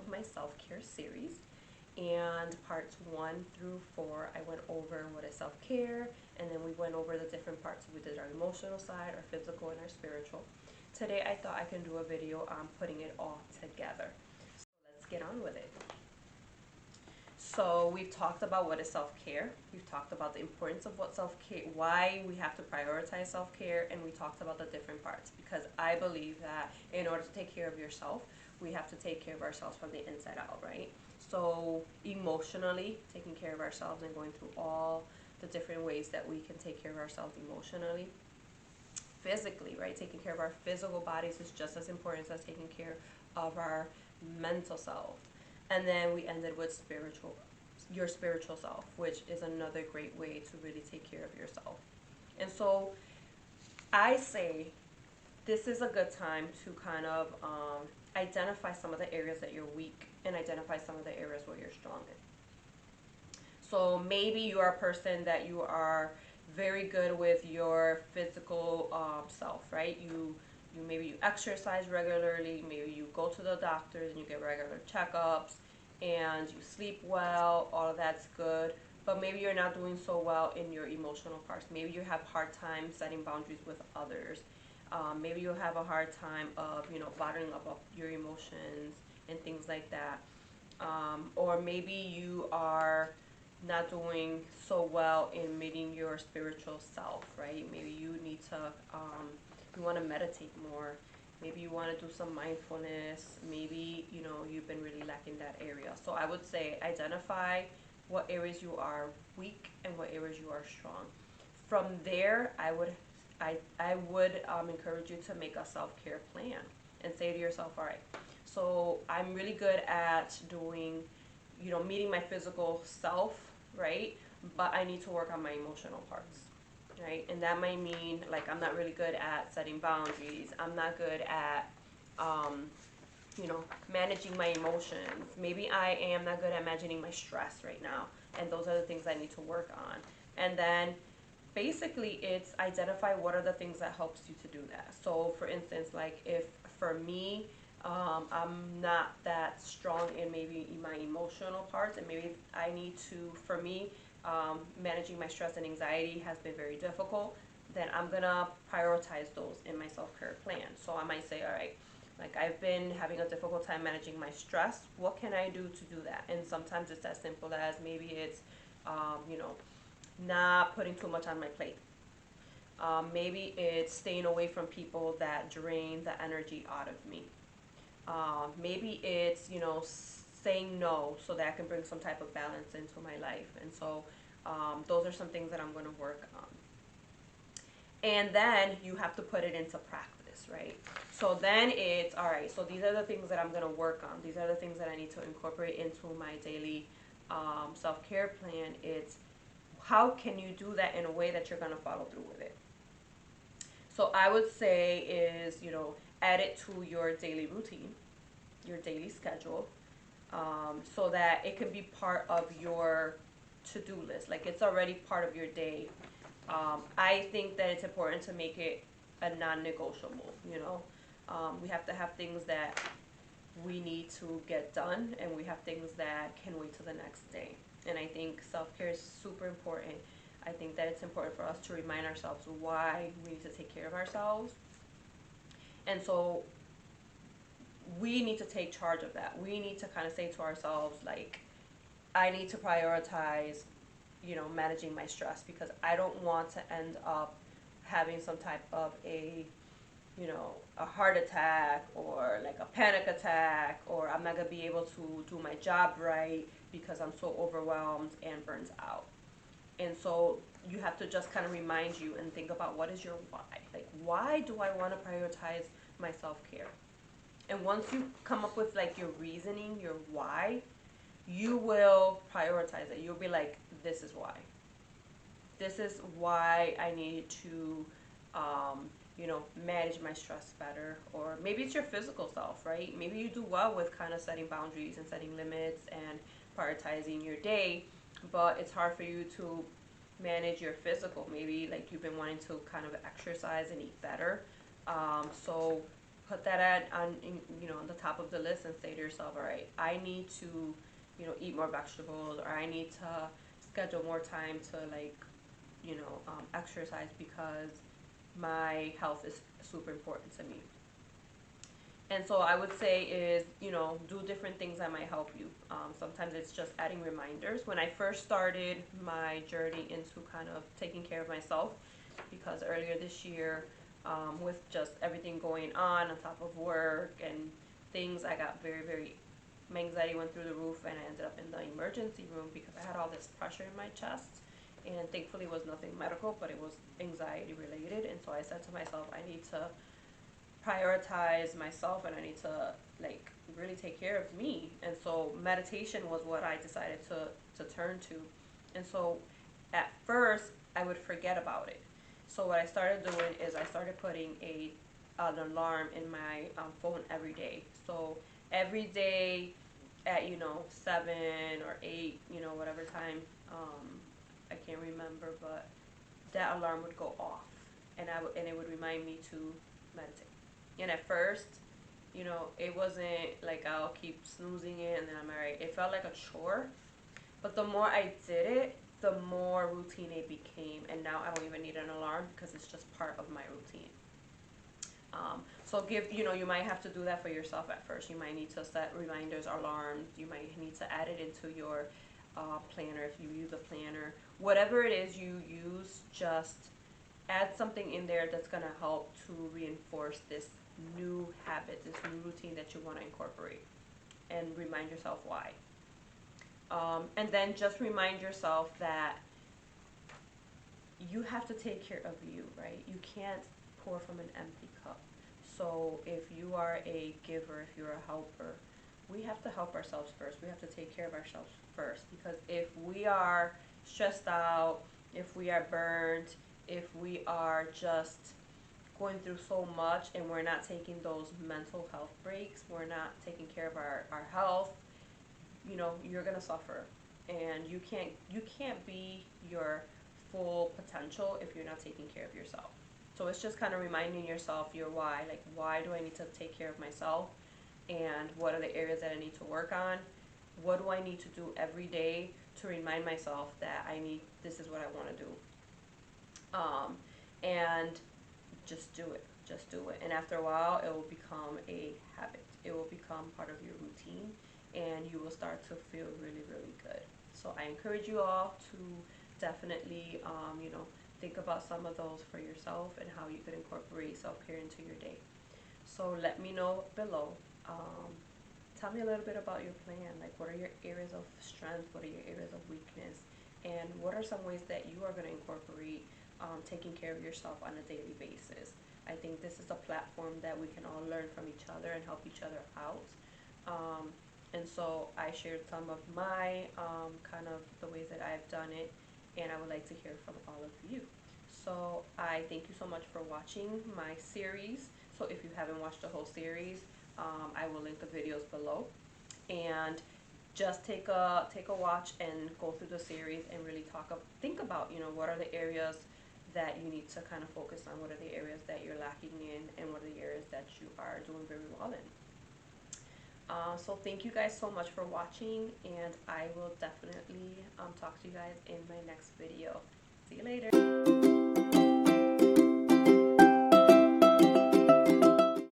of my self-care series. And parts 1 through 4, I went over what is self-care, and then we went over the different parts. We did our emotional side, our physical, and our spiritual. Today I thought I can do a video on putting it all together. So let's get on with it. So we've talked about what is self-care. We've talked about the importance of what self-care, why we have to prioritize self-care, and we talked about the different parts, because I believe that in order to take care of yourself, we have to take care of ourselves from the inside out, right? So emotionally, taking care of ourselves and going through all the different ways that we can take care of ourselves emotionally. Physically, right? Taking care of our physical bodies is just as important as taking care of our mental self. And then we ended with your spiritual self, which is another great way to really take care of yourself. And so I say this is a good time to kind of identify some of the areas that you're weak and identify some of the areas where you're strong in. So maybe you are a person that you are very good with your physical self, right? Maybe you exercise regularly, maybe you go to the doctors and you get regular checkups, and you sleep well, all of that's good. But maybe you're not doing so well in your emotional parts. Maybe you have hard time setting boundaries with others. Maybe you'll have a hard time of, bottling up your emotions and things like that. Or maybe you are not doing so well in meeting your spiritual self, right? Maybe you need to, you want to meditate more. Maybe you want to do some mindfulness. Maybe, you've been really lacking that area. So I would say identify what areas you are weak and what areas you are strong. From there, I would encourage you to make a self-care plan and say to yourself, all right, so I'm really good at doing, meeting my physical self, right? But I need to work on my emotional parts, right? And that might mean, like, I'm not really good at setting boundaries. I'm not good at, managing my emotions. Maybe I am not good at managing my stress right now. And those are the things I need to work on. And then basically it's identify what are the things that helps you to do that. So for instance, like if for me, I'm not that strong in maybe my emotional parts, and maybe I need to, for me, managing my stress and anxiety has been very difficult, then I'm gonna prioritize those in my self-care plan. So I might say, all right, like I've been having a difficult time managing my stress. What can I do to do that? And sometimes it's as simple as maybe it's, not putting too much on my plate. Maybe it's staying away from people that drain the energy out of me. Maybe it's, saying no so that I can bring some type of balance into my life. And so those are some things that I'm going to work on. And then you have to put it into practice, right? So then it's, all right, so these are the things that I'm going to work on. These are the things that I need to incorporate into my daily self-care plan. It's how can you do that in a way that you're going to follow through with it? So I would say is, add it to your daily routine, your daily schedule, so that it can be part of your to-do list. Like it's already part of your day. I think that it's important to make it a non-negotiable, we have to have things that we need to get done, and we have things that can wait till the next day. And I think self-care is super important. I think that it's important for us to remind ourselves why we need to take care of ourselves. And so we need to take charge of that. We need to kind of say to ourselves, like, I need to prioritize, managing my stress, because I don't want to end up having some type of a heart attack or like a panic attack, or I'm not going to be able to do my job right because I'm so overwhelmed and burnt out. And so you have to just kind of remind you and think about what is your why. Like, why do I want to prioritize my self-care? And once you come up with like your reasoning, your why, you will prioritize it. You'll be like, this is why. This is why I need to manage my stress better. Or maybe it's your physical self, right? Maybe you do well with kind of setting boundaries and setting limits and prioritizing your day, but it's hard for you to manage your physical. Maybe like you've been wanting to kind of exercise and eat better. So put that on the top of the list and say to yourself, all right, I need to, eat more vegetables, or I need to schedule more time to like, exercise because my health is super important to me. And so I would say is, do different things that might help you. Sometimes it's just adding reminders. When I first started my journey into kind of taking care of myself, because earlier this year, with just everything going on top of work and things, I got very, very, my anxiety went through the roof, and I ended up in the emergency room because I had all this pressure in my chest. And thankfully it was nothing medical, but it was anxiety related. And so I said to myself, I need to prioritize myself, and I need to like really take care of me. And so meditation was what I decided to turn to. And so at first I would forget about it. So what I started doing is I started putting an alarm in my phone every day. So every day at 7 or 8, whatever time, I can't remember, but that alarm would go off, and and it would remind me to meditate. And at first, it wasn't like I'll keep snoozing it and then I'm alright. It felt like a chore. But the more I did it, the more routine it became. And now I don't even need an alarm because it's just part of my routine. So you might have to do that for yourself at first. You might need to set reminders, alarms. You might need to add it into your planner if you use a planner. Whatever it is you use, just add something in there that's going to help to reinforce this new habit, this new routine that you want to incorporate, and remind yourself why. And then just remind yourself that you have to take care of you, right? You can't pour from an empty cup. So if you are a giver, if you're a helper, we have to help ourselves first. We have to take care of ourselves first, because if we are stressed out, if we are burnt, if we are just going through so much and we're not taking those mental health breaks, we're not taking care of our health, you're gonna suffer. And you can't be your full potential if you're not taking care of yourself. So it's just kind of reminding yourself your why. Like, why do I need to take care of myself? And what are the areas that I need to work on? What do I need to do every day to remind myself that this is what I want to do? And just do it. Just do it. And after a while, it will become a habit. It will become part of your routine, and you will start to feel really, really good. So I encourage you all to definitely, think about some of those for yourself and how you could incorporate self-care into your day. So let me know below. Tell me a little bit about your plan. Like, what are your areas of strength? What are your areas of weakness? And what are some ways that you are going to incorporate taking care of yourself on a daily basis? I think this is a platform that we can all learn from each other and help each other out. And so I shared some of my kind of the ways that I've done it, and I would like to hear from all of you. So I thank you so much for watching my series. So if you haven't watched the whole series, I will link the videos below, and just take a watch and go through the series and really think about what are the areas that you need to kind of focus on, what are the areas that you're lacking in, and what are the areas that you are doing very well in. So thank you guys so much for watching, and I will definitely talk to you guys in my next video. See you later.